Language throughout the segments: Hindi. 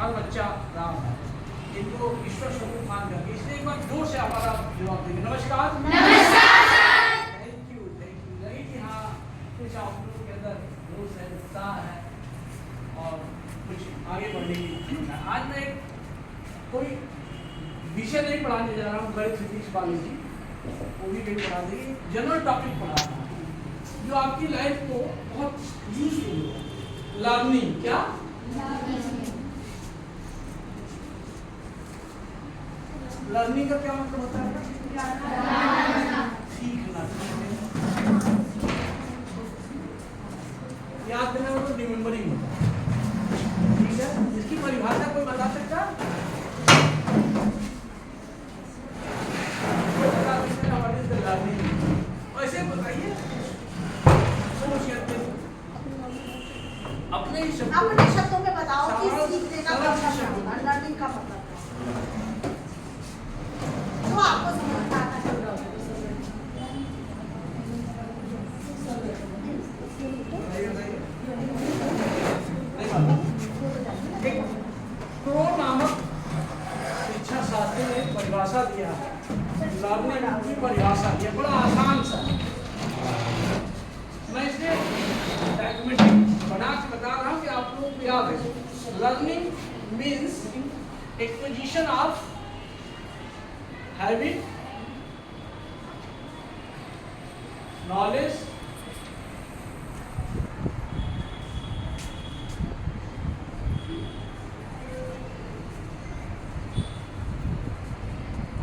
हर बच्चा राम है, इनको ईश्वर स्वरूप मान करके, इसलिए एक बार जोर से हमारा जवाब देंगे। नमस्कार। Thank you. लगी कि हाँ कुछ आप लोगों के अंदर जोश है, उत्साह है और कुछ आगे बढ़ने की इच्छा है। आज मैं कोई विषय नहीं पढ़ाने जा रहा हूँ, गणित फिजिक्स बायोलॉजी वो भी नहीं पढ़ा देंगे, जनरल टॉपिक पढ़ा रहा हूँ जो आपकी लाइफ को बहुत यूजफुल हो। लर्निंग, क्या लर्निंग का क्या मतलब होता है? सीखना, याद देना मतलब रिमेम्बरिंग होता है। ठीक है, इसकी परिभाषा कोई बता सकता है? ऐसे बताइए अपने शब्दों में बताओ कि सीखने का मतलब क्या होगा, लर्निंग का मतलब तो आपको समझ आता है। क्रो नामक शिक्षा शास्त्री ने परिभाषा दिया है, लर्निंग की परिभाषा दिया, बड़ा आसान सा। मैं इसलिए डॉक्यूमेंट्री बना के बता रहा हूँ कि आप लोगों को याद है। Learning means acquisition of habit, knowledge,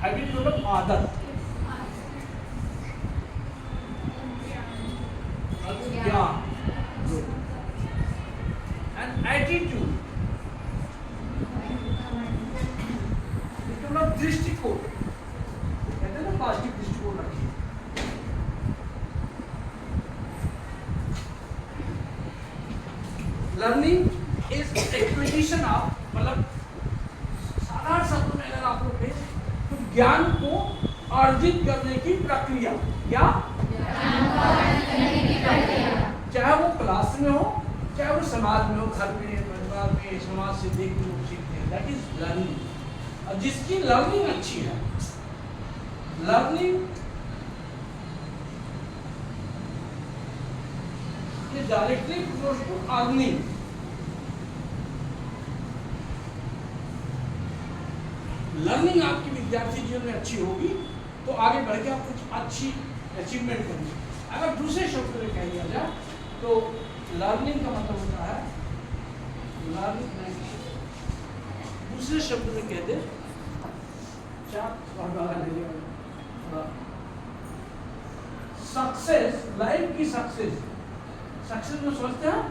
habit मतलब आदत, ज्ञान एंड एटीट्यूड मतलब दृष्टिकोण, कहते हैं ना पॉजिटिव दृष्टिकोण रखिए। लर्निंग इज एक्विजिशन ऑफ, मतलब साधारण शब्दों में अगर आप लोग कहें तो ज्ञान को अर्जित करने की प्रक्रिया, या चाहे वो क्लास में हो, चाहे वो समाज में हो, घर में, परिवार में, समाज से देख के लोग सीखते हैं, दैट इज लर्निंग। और जिसकी लर्निंग अच्छी है, learning directly close to earning. Learning आपकी विद्यार्थी जीवन में अच्छी होगी तो आगे बढ़ के आप कुछ अच्छी अचीवमेंट करेंगे। अगर दूसरे शब्द में कह दिया जाए तो लर्निंग का मतलब होता है, लर्निंग दूसरे शब्द में कह दे, सक्सेस, लाइफ की सक्सेस, सक्सेस में सोचते हैं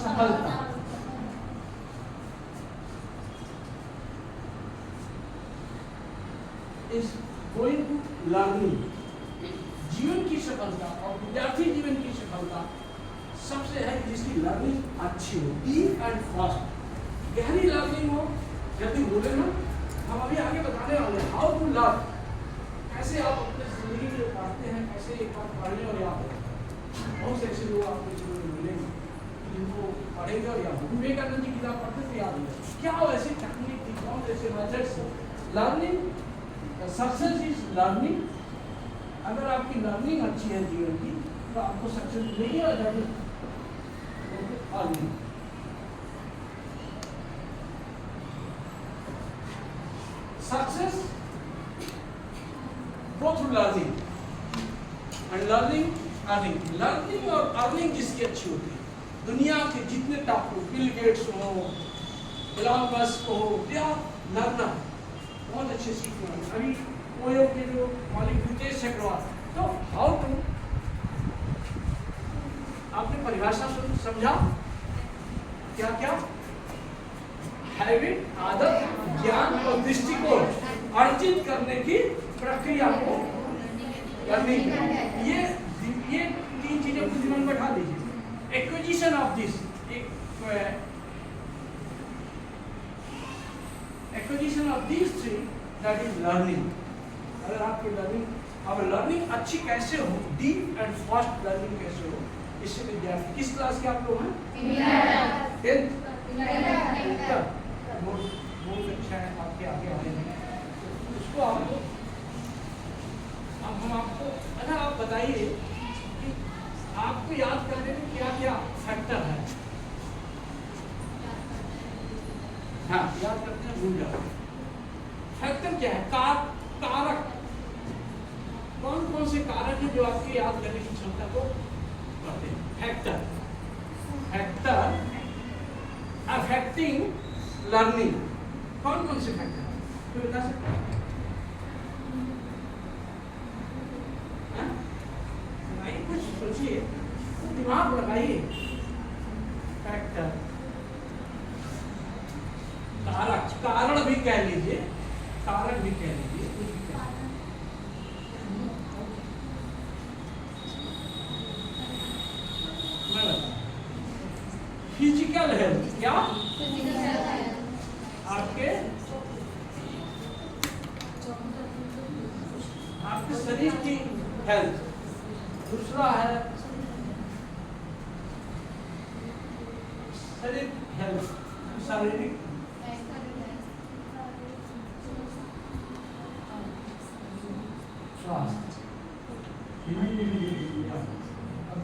सफलता, इज गोइंग टू लर्निंग। जीवन की सफलता और विद्यार्थी जीवन की सफलता सबसे है जिसकी लर्निंग अच्छी हो, डीप एंड फास्ट, गहरी लर्निंग हो। जल्दी बोले ना, हम अभी आगे बताने वाले हैं हाउ टू लर्न, कैसे आप अपने जिंदगी में पढ़ते हैं, कैसे एक बार पढ़ने और याद हो। बहुत से ऐसे लोग आपको जीवन में मिलेंगे जिनको पढ़ेंगे और याद हो। विवेकानंद की किताब पढ़ते तो याद हो जाए। क्या हो ऐसी टेक्निक थी, कौन ऐसे मेथड्स हो? Learning, success is learning. अगर आपकी लर्निंग अच्छी है जीवन की तो आपको सक्सेस मिलेगी। और earning, success go through learning and learning earning. Learning और अर्निंग जिसकी अच्छी होती है, दुनिया के जितने टॉप लोग, बिल गेट्स हो, एलन मस्क हो, या लर्नर बहुत अच्छे सीखने वाले, अभी ओयो के जो मालिक रितेश चक्रवाल। तो हाउ टू, आपने परिभाषा समझा क्या क्या? हैबिट, आदत, ज्ञान और दृष्टिकोण अर्जित करने की प्रक्रिया को लर्निंग। ये तीन चीजें अपने दिमाग में बैठा लीजिए। Acquisition of this, acquisition of this three, that is learning. अगर आपकी लर्निंग, अब लर्निंग अच्छी कैसे हो, डीप एंड फास्ट लर्निंग कैसे हो, इससे विद्यार्थी, किस क्लास के आप लोग हैं? 10th। फैक्टर बहुत अच्छा है, आपके आगे आने में उसको आपको, अब हम आपको, अच्छा आप बताइए कि आपको याद करने में क्या क्या फैक्टर है? हाँ, याद करते हैं भूल जाओ। फैक्टर क्या है? कारक। कौन कौन से कारक हैं जो आपके याद करने की क्षमता को बढ़ाते हैं? Factor affecting learning. कौन कौन से फैक्टर हैं तो बता सकते हैं? कुछ सोचिए, दिमाग लगाइए। फैक्टर, कारक, कारण भी कह लीजिए, कारक भी कह लीजिए, कुछ भी कह लीजिए। फिजिकल हेल्थ, क्या आपके शरीर की हेल्थ। दूसरा है शरीर हेल्थ, शारीरिक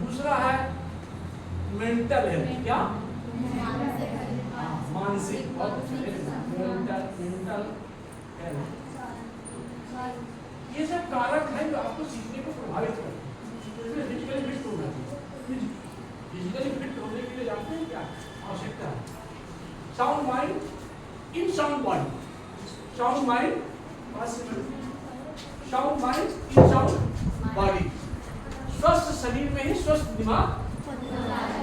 दूसरा है मेंटल हेल्थ, क्या मानसिक, मेंटल हेल्थ। ये सब कारक है जो आपको सीखने को प्रभावित करते हैं। फिजिकली फिट होना चाहिए। फिजिकली फिट होने के लिए जानते हैं क्या आवश्यकता है? Sound mind in sound body, sound mind, sound mind in sound body. स्वस्थ शरीर में ही स्वस्थ दिमाग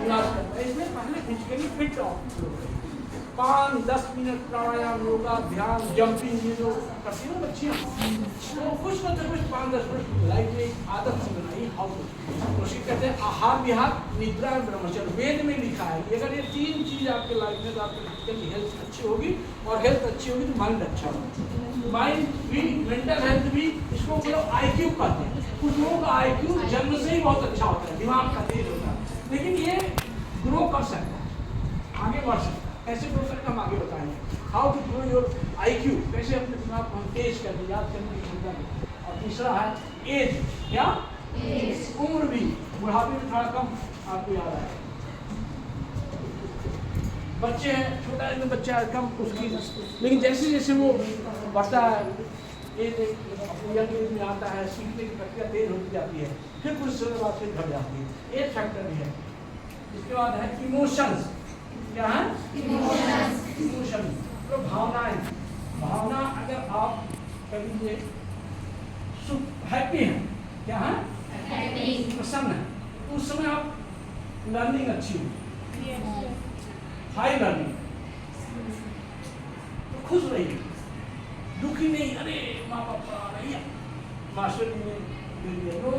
निवास करता है। इसमें पहले फिजिकली फिट हो, 5-10 मिनट प्राणायाम, योगा, ध्यान, जंपिंग, ये जो करती है बच्चियाँ, तो कुछ न कुछ 5-10 मिनट लाइफ में आदत से बनाई। हाउ कोशिश करते हैं आहार विहार निद्रा और ब्रह्मचर्य। वेद में लिखा है कि अगर ये 3 चीज आपके लाइफ में, तो आपकी फिजिकल हेल्थ अच्छी होगी, और हेल्थ अच्छी होगी तो माइंड अच्छा होगा। माइंड भी, मेंटल हेल्थ भी, इसको मतलब IQ कहते हैं। कुछ लोगों का IQ जन्म से ही बहुत अच्छा होता है, दिमाग का तेज होता है, लेकिन ये ग्रो कर सकता है, आगे बढ़ सकता है। कैसे ग्रो करें हम आगे बताएंगे। How to grow your IQ, कैसे अपने दिमाग को हम तेज करके याद करने की क्षमता में। और तीसरा है एज, क्या उम्र भी, बुढ़ापे में थोड़ा कम आपको याद आएगा। बच्चे हैं, छोटा एकदम बच्चा है कम उसकी, लेकिन जैसे जैसे वो बढ़ता है, एज यंग एज में आता है, सीखने की प्रक्रिया तेज होती जाती है, फिर कुछ समय बाद फिर घट जाती है। एज फैक्टर भी है। इसके बाद है इमोशंस, क्या है इमोशन, तो भावनाएं। भावना, अगर आप कभी हैप्पी हैं, क्या है प्रसन्न है, तो उस समय आप लर्निंग अच्छी होगी, हाई लर्निंग, तो खुश रहिए, दुखी नहीं, अरे माँ बाप पढ़ा रही है, मास्टर जी ने दे दिया, नो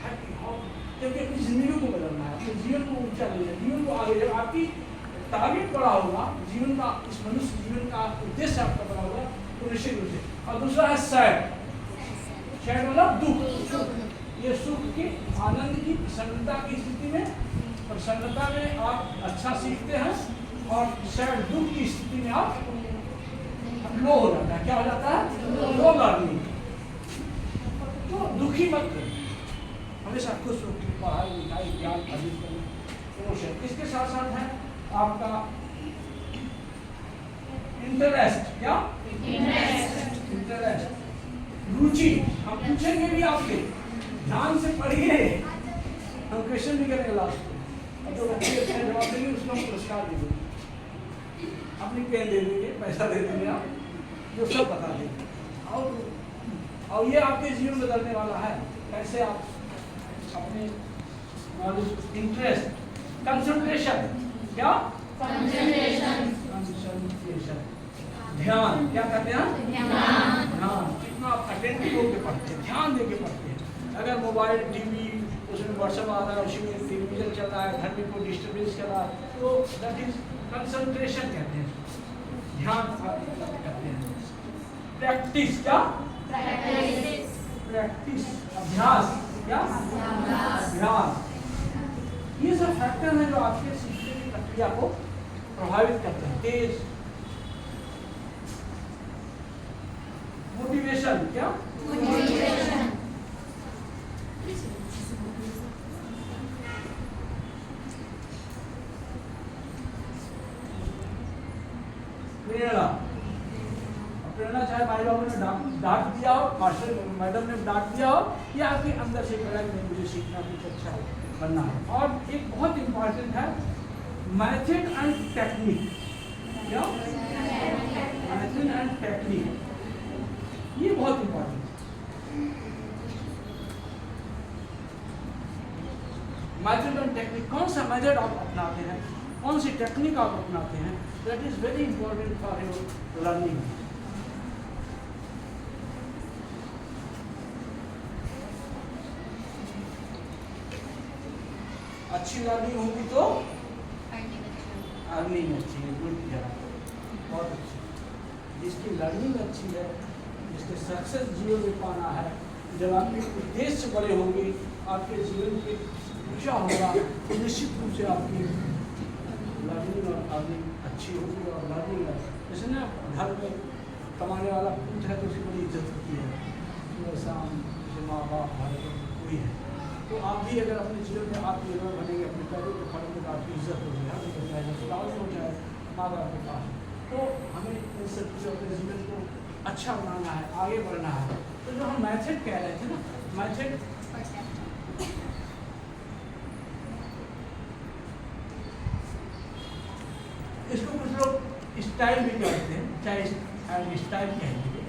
हैप्पी हाउ, क्योंकि अपनी जिंदगी को बदलना है, अपने जीवन को ऊंचा ले जाए, जीवन को आगे जाए। आपकी टारगेट बड़ा होगा, जीवन का, इस मनुष्य जीवन का उद्देश्य आपका बड़ा होगा, तो निश्चित रूप से। और दूसरा है सैड, सैड मतलब दुख। ये सुख की, आनंद की, प्रसन्नता की स्थिति में, प्रसन्नता में आप अच्छा सीखते हैं, और सैड दुख की स्थिति में आप लो हो जाता है। क्या हो जाता है? लो लर्निंग। तो दुखी मत करो, हमेशा खुश होकर पढ़ाई लिखाई ज्ञान अर्जित करना। इसके साथ साथ है आपका इंटरेस्ट, क्या इंटरेस्ट, रुचि। हम पूछेंगे भी आपके, ध्यान से पढ़िए, हम क्वेश्चन भी करेंगे लास्ट में, और जो बच्चे अच्छा जवाब देंगे उसको हम पुरस्कार देंगे, अपनी पेन दे देंगे, पैसा दे देंगे, आप जो सब बता देंगे। और ये आपके जीवन बदलने वाला है, कैसे आप अपने नॉलेज, इंटरेस्ट, कंसंट्रेशन, क्या कंसंट्रेशन, ध्यान, क्या कहते हैं ध्यान। कितना आप अटेंटिव होकर पढ़ते हैं, ध्यान देके पढ़ते हैं। अगर मोबाइल, टीवी, उसमें व्हाट्सएप आ रहा है, उसी में टेलीविजन चल रहा है, घर में कोई डिस्टर्बेंस कर रहा है, तो दैट इज कंसंट्रेशन कहते हैं, ध्यान कहते हैं। प्रैक्टिस, क्या प्रैक्टिस, अभ्यास, क्या अभ्यास। ये सब फैक्टर हैं जो आपके सीखने की प्रक्रिया को प्रभावित करते हैं, तेज मोटिवेशन, क्या प्रेरणा। प्रेरणा चाहे भाई बाबू ने डांट दिया हो, मास्टर मैडम ने डांट दिया हो, या आपके अंदर से लगा कि मुझे सीखना कुछ अच्छा बनना है। और एक बहुत इंपॉर्टेंट है मेथड एंड टेक्निक, क्या मेथड एंड टेक्निक, ये बहुत इंपॉर्टेंट है। मेथड एंड टेक्निक, कौन सा मेथड आप अपनाते हैं, कौन सी टेक्निक आप अपनाते हैं, that is very important for your learning. अच्छी लर्निंग होगी तो अर्निंग अच्छी है, गुड जॉब, बहुत अच्छी। जिसकी लर्निंग अच्छी है, जिसके सक्सेस जीवन में पाना है, जब आपके उद्देश्य बड़े होंगे, आपके जीवन के ऊंचा होगा, तो निश्चित रूप से आपकी लर्निंग और अर्निंग अच्छी होगी। और लर्निंग जैसे ना घर में कमाने वाला पुत्र है तो उसकी बड़ी इज्जत होती है, वैसा जैसे माँ बाप भाई कोई है, तो आप भी अगर अपने जीवन में आत्मनिर्भर बनेंगे, अपने पैरों पर खड़े होकर आपकी इज्जत होगी, चाहे ससुराल हो चाहे माँ बाप के पास। तो हमें इन सब चीज़ों अपने जीवन को अच्छा बनाना है, आगे बढ़ना है। तो जो हम मेथड कह रहे थे ना, मेथड इसको कुछ लोग स्टाइल भी कहते हैं, चाहे स्टाइल कह लीजिए,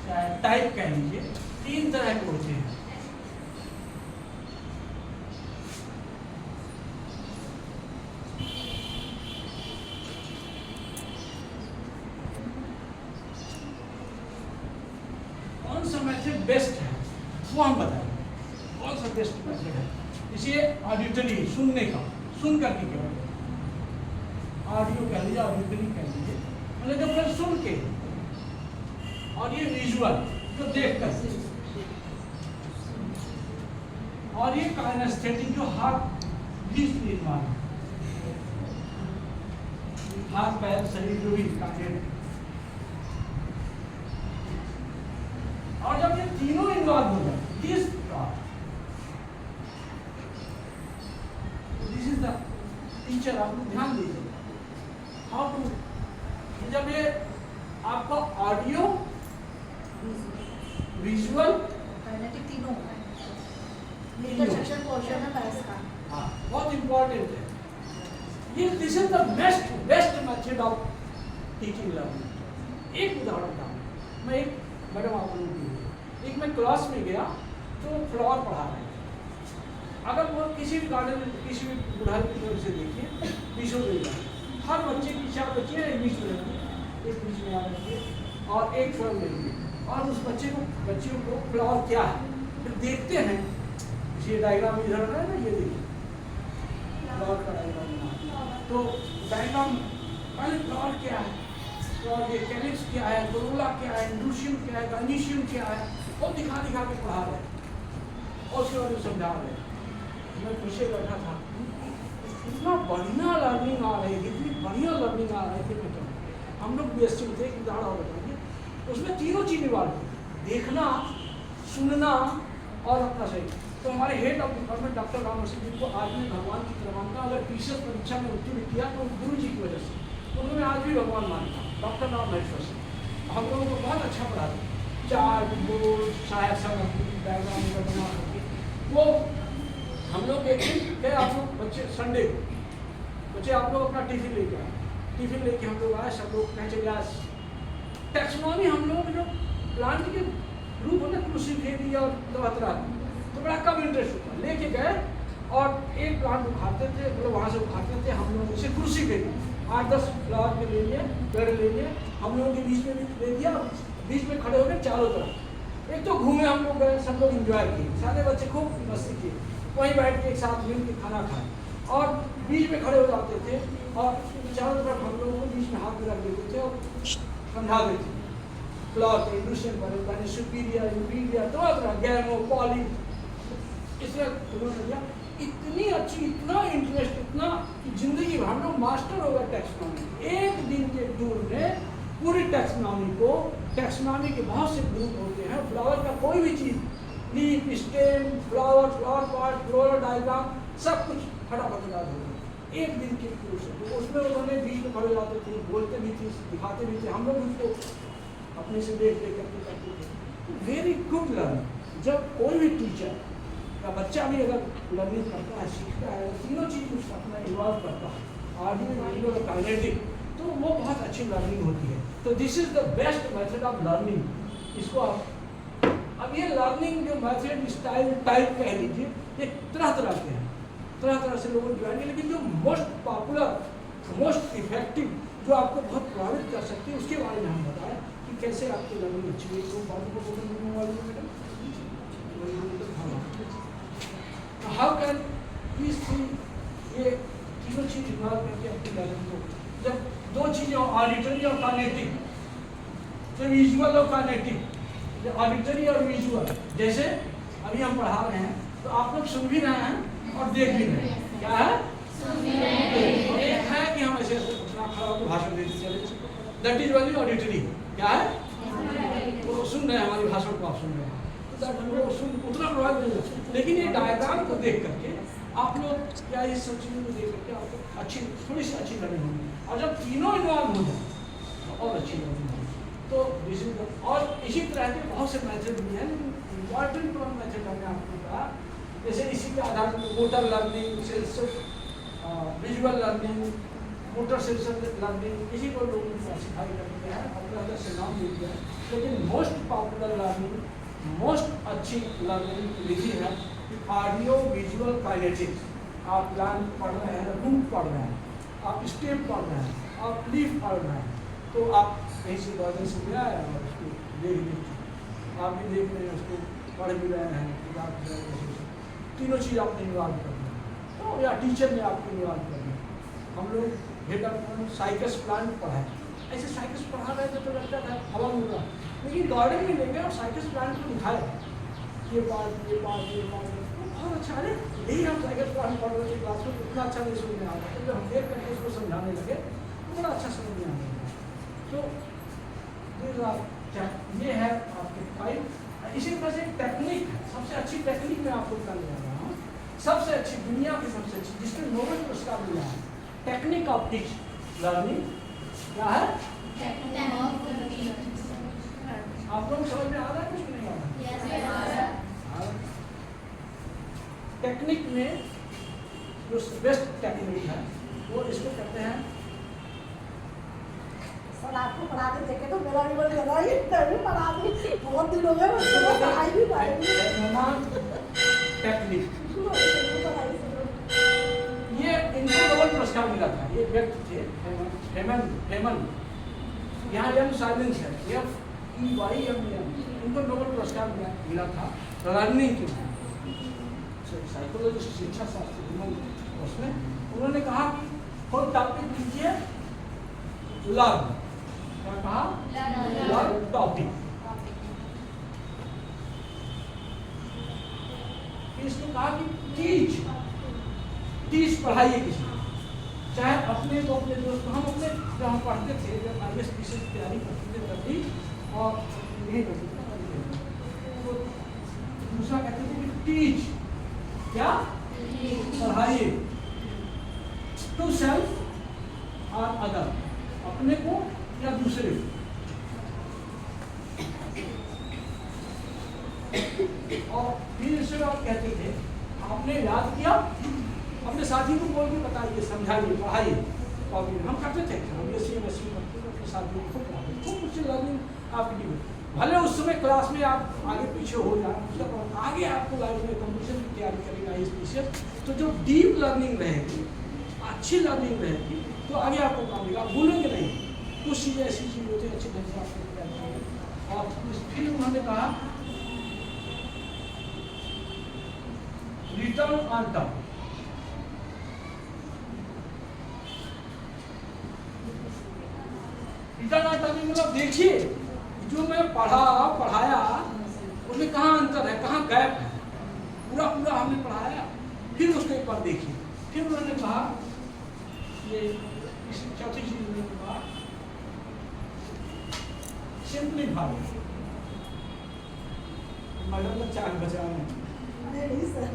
चाहे टाइप कह लीजिए, 3 तरह के होते हैं। कौन सा मेथड बेस्ट है वो हम बताएंगे, कौन सा बेस्ट मेथड है। इसे ऑडिटरी, सुनने का, सुन करके क्या होगा, ऑडियो कह लीजिए, ऑडिटरी कह लीजिए, मतलब जब फिर सुन के, और ये विजुअल जो देख कर, और ये काइनेस्थेटिक जो हाथ निर्माण, हाथ पैर शरीर जो भी कार्य। और जब ये तीनों इन्वॉल्व हो जाए, दिस इज द टीचर, आप लोग ध्यान दीजिए हाउ टू, जब ये आपका ऑडियो विजुअल तीनों इंटरसेक्शन पोर्शन है इसका, हाँ बहुत इंपॉर्टेंट है ये। This is the best method of teaching learning. एक उदाहरण था, मैं एक मैडम आप लोगों की, एक मैं क्लास में गया तो फ्लावर पढ़ा रहे थे। अगर वो किसी भी गार्डन में किसी भी बुढ़ाई की तरफ से देखिए, बीचों में हर बच्चे की 4 बच्चे हैं, बीच में रहती है, एक बीच में आ रही है और एक फ्रेम में है, और उस बच्चियों को फ्लावर क्या है फिर देखते हैं। ये डायग्राम इधर है ना, ये देखिए फ्लावर का डायग्राम, तो डायग्राम पहले फ्लावर क्या है, और ये कैलिक्स क्या है, कोरोला क्या है, इंड्यूशियम क्या है, गाइनिशियम क्या है, वो दिखा के पढ़ा रहे हैं और उसके बाद समझा रहे हैं। मैं पीछे बैठा था, इतना बढ़िया लर्निंग आ रही थी, इतनी बढ़िया लर्निंग आ रही थी। मतलब हम लोग बीएससी में थे, एक उदाहरण और बताइए, उसमें तीनों चीज़ इन्वॉल्व थी, देखना, सुनना और अपना सही। तो हमारे head of department doctor Ram Rashid ji को आज भी भगवान की तरह मानता, अगर टीचर्स परीक्षा में उत्तीर्ण किया तो गुरु जी की वजह से, उन्होंने आज भी भगवान मानता, डॉक्टर राम महेश्वर से। हम लोगों को बहुत अच्छा पढ़ाते, चार्ट बोर्ड सहायक सब डायग्राम बना करके। वो हम लोग एक दिन गए, आप लोग बच्चे संडे बच्चे आप लोग अपना टिफिन लेके आए, टिफिन लेके हम लोग आए, सब लोग कहे चले आज टैक्सोनॉमी हम लोग जो प्लांट के ग्रुप होते हैं, क्रूसीफेरी और तरह तो बड़ा कम इंटरेस्ट होता, लेके गए और एक प्लांट उखाड़ते थे, मतलब वहाँ से उखाड़ते थे, हम लोग उसे क्रूसीफेरी 8-10 फ्लावर के ले लिए, पेड़ ले लिए, हम लोगों के बीच में भी ले दिया, बीच में खड़े हो गए चारों तरफ। एक तो घूमे हम लोग गए, सब लोग इंजॉय किए, सारे बच्चे खूब मस्ती किए, वहीं बैठ के एक साथ मिल के खाना खाए और बीच में खड़े हो जाते थे और चारों तरफ हम लोगों को बीच में हाथ में रख देते थे और समझा देते थे फ्लावर के इंड्यूशियम पर, सुपीरियर, इंफीरियर, तरह गैमो, पॉली, इस तरह उन्होंने दिया। इतनी अच्छी, इतना इंटरेस्ट, इतना कि जिंदगी भर हम लोग मास्टर हो गए टैक्सोनॉमी। एक दिन के टूर में पूरी टैक्सोनॉमी को टैक्सोनॉमी के बहुत से ग्रुप होते हैं। फ्लावर का कोई भी चीज़, leaf, stem, flower, flower part, floral diagram, सब कुछ फटाफट याद हो गया एक दिन के कोर्स। तो उसमें उन्होंने बीच में खड़े जाते थे, बोलते भी थे, दिखाते भी थे, हम लोग उसको अपने से देख करते थे। Very good learning. जब कोई भी टीचर या बच्चा भी अगर लर्निंग करता है, सीखता है, तीनों चीज़ उसका अपना इन्वॉल्व करता है, ऑडियो, वीडियो और काइनेटिक, तो वो बहुत अच्छी लर्निंग होती है। तो this is the best method of learning. इसको आप अब ये लर्निंग जो मेथड, स्टाइल, टाइप कह लीजिए, ये तरह तरह के हैं, तरह तरह से लोगों को ज्वाइन, लेकिन जो मोस्ट पॉपुलर, मोस्ट इफेक्टिव, जो आपको बहुत प्रभावित कर सकती है, उसके बारे में हम बताएं कि कैसे आपकी लर्निंग अच्छी हुई। तो बात को madam how can please see ये तीनों चीज इन्वॉल्व करके अपनी लर्निंग को, जब दो चीजें ऑडिटरी और काइनेटिक, जो विजुअल और काइनेटिक, जो ऑडिटरी और विजुअल, जैसे अभी हम पढ़ा रहे हैं तो आप लोग सुन भी रहे हैं और देख भी रहे हैं। क्या है? एक है कि हम ऐसे अपना खड़ा होकर भाषण देते चले, दैट इज वाली ऑडिटरी। क्या है? वो सुन रहे हैं, हमारी भाषण को आप सुन रहे हैं, वो उतना प्रभाव नहीं होता। लेकिन ये डायग्राम को देख करके आप लोग क्या इस सब चीज़ों को देख करके आपको अच्छी, थोड़ी सी अच्छी लर्निंग होगी। और जब तीनों इन्वॉल्व हो जाए तो और अच्छी लर्निंग होगी। तो और इसी तरह के बहुत से मेथड भी हैं, लेकिन इम्पॉर्टेंट वन मेथड हमने आपको कहा, जैसे इसी के आधार पर motor learning, visual learning, motor sensor learning, इसी को लोग क्लासिफाई करते हैं, अपना से नाम दे दिया है। लेकिन मोस्ट पॉपुलर लर्निंग, मोस्ट अच्छी लर्निंग विधि है ऑडियो विजुअल काइनेटिक्स। आप प्लान पढ़ रहे हैं, रूट पढ़ रहे हैं, आप स्टेप पढ़ रहे हैं, आप लीफ पढ़ रहे हैं, तो आप कहीं से गार्डन से गया है और उसको देख आप भी देख रहे हैं, उसको पढ़ भी रहे हैं, तीनों चीज़ आपने इन्वॉल्व करना है, तो या टीचर ने आपको इन्वॉल्व करना है। हम लोग हेड साइकस प्लांट पढ़ाए, ऐसे साइकस पढ़ा रहे थे तो लगता था हवा मिल रहा, लेकिन गार्डन में ले गए और साइकस प्लांट को दिखाया, ये बात ये बात ये बात, बहुत अच्छा है। यही हम साइकस प्लांट पढ़ रहे थे क्लास में, इतना अच्छा नहीं समझ में आ रहा, जब हम देख करके उसको समझाने लगे तो बड़ा अच्छा समझ में आने लगा। तो ये है आपके 5। इसी तरह से टेक्निक है, सबसे अच्छी टेक्निक मैं आपको बताने जा रहा हूँ, सबसे अच्छी, दुनिया की सबसे अच्छी, जिसके नोबेल पुरस्कार मिला है, टेक्निक ऑफ टीच लर्निंग। क्या है? आप लोग समझ में आ रहा है, कुछ नहीं आ रहा? टेक्निक में जो बेस्ट टेक्निक है वो इसको कहते हैं, सर आपको पढ़ाते देखे तो मेरा भी मन कर रहा है कि पढ़ा दूं, बहुत दिन हो गए मुझे पढ़ाई भी पाएगी टेक्निक। ये इनको नोबेल पुरस्कार मिला था, ये व्यक्ति थे हेमन, यहाँ एम साइलेंस है, FEYMN, इनको नोबेल पुरस्कार मिला था लर्निंग के लिए, साइकोलॉजिस्ट, शिक्षा शास्त्री। उसमें उन्होंने कहा कोई टॉपिक लीजिए, लर्न। क्या कहा? Learn topic. इसको कहा कि टीच पढ़ाइए किसी को, चाहे अपने को, अपने दोस्त को। हम अपने जब हम पढ़ते थे, जब IAS की तैयारी करते थे तभी, और यही करते थे, तो दूसरा कहते थे कि टीच, क्या पढ़ाइए, टू सेल्फ और अदर, अपने को या दूसरे को। और फिर इससे आप कहते थे, आपने याद किया, अपने साथी को बोल के बताइए, समझाइए, पढ़ाइए। और हम करते थे, हम MSc करते थे, अपने साथियों को पढ़ाते, खूब उससे लर्निंग आपकी डी। भले उस समय क्लास में आप आगे पीछे हो जाए, आगे आपको लाइफ में कंपटीशन की तैयारी करेगा इस, तो जो डीप लर्निंग रहेगी, अच्छी लर्निंग रहेगी, तो आगे आपको काम देगा, भूलेंगे नहीं। कुछ चीज़ें ऐसी चीज़ होती है अच्छी ढंग से आपको तैयार करेंगे। और फिर उन्होंने कहा return on term, return on term मतलब देखिए जो मैं पढ़ाया उसमें कहाँ अंतर है, कहाँ गैप है, पूरा हमने पढ़ाया, फिर उसको एक बार देखिए। फिर उन्होंने कहा ये इस चौथी चीज उन्होंने कहा सिंप्लीफाई। मैडम का चाक बचा है। नहीं सर।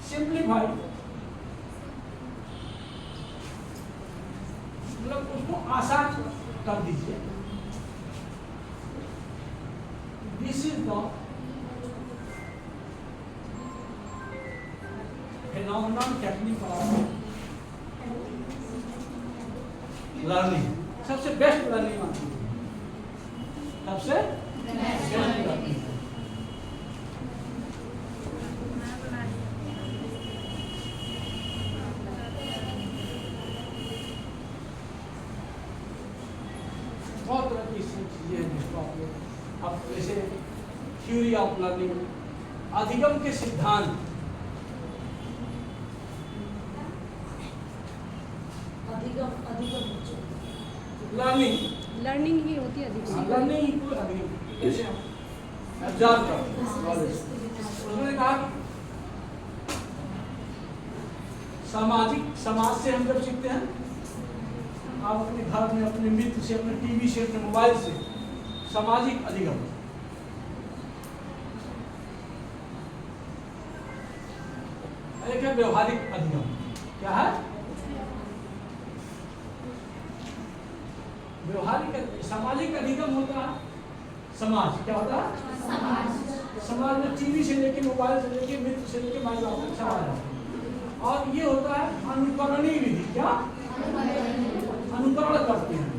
सिंप्लीफाई मतलब उसको आसान कर दीजिए। This is the phenomenon technique of learning. सबसे बेस्ट लर्निंग आती है, सबसे बेस्ट लर्निंग। बहुत तरह की चीजें हैं जिसको आप लोग अब जैसे थ्योरी ऑफ लर्निंग, अधिगम के सिद्धांत, लर्निंग लर्निंग ही होती है अधिक। लर्निंग इक्वल अधिगम। जैसे हम ऑब्जर्व करते हैं नॉलेज, उसने कहा सामाजिक, समाज से हम जब सीखते हैं, आप अपने घर में, अपने मित्र से, अपने टीवी से, अपने मोबाइल से, सामाजिक अधिगम। एक है व्यवहारिक अधिगम। क्या है? व्यवहारिक। सामाजिक अधिगम होता है समाज। क्या होता है? समाज में टीवी से लेके, मोबाइल से लेके, मित्र से लेके, माई बाप तक समाज है। और ये होता है अनुकरणीय विधि। क्या? अनुकरण करते हैं।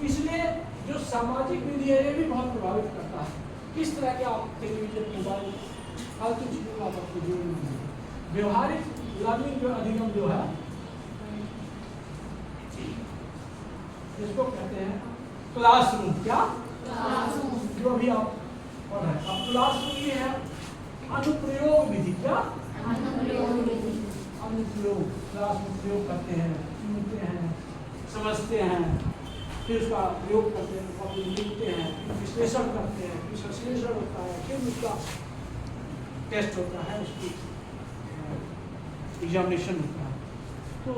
इसलिए जो सामाजिक विधि है ये भी बहुत प्रभावित करता है। किस तरह के आप टेलीविजन, मोबाइल, फालतू चीजों का आप अपने जीवन में। व्यवहारिक लर्निंग जो अधिगम जो है, इसको कहते हैं क्लासरूम। क्या? जो भी आप पढ़ रहे हैं। अब क्लासरूम ये है अनुप्रयोग विधि। क्या? अनुप्रयोग। क्लास में प्रयोग करते हैं, सुनते हैं, समझते हैं, फिर उसका प्रयोग करते हैं, कॉपी लिखते हैं, फिर विश्लेषण करते हैं, फिर संश्लेषण होता है, फिर उसका टेस्ट होता है, उसकी एग्जामिनेशन होता है। तो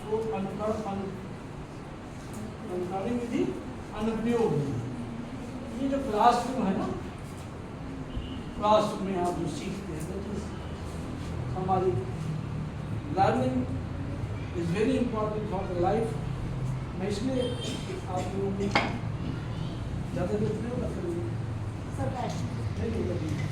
वो अनुकरण विधि, अनुप्रयोग विधि। ये जो क्लासरूम है ना, क्लासरूम में आप जो सीखते हैं, हमारी learning is very important for the life. मैं इसलिए आप लोगों को ज़्यादा देर नहीं होगा।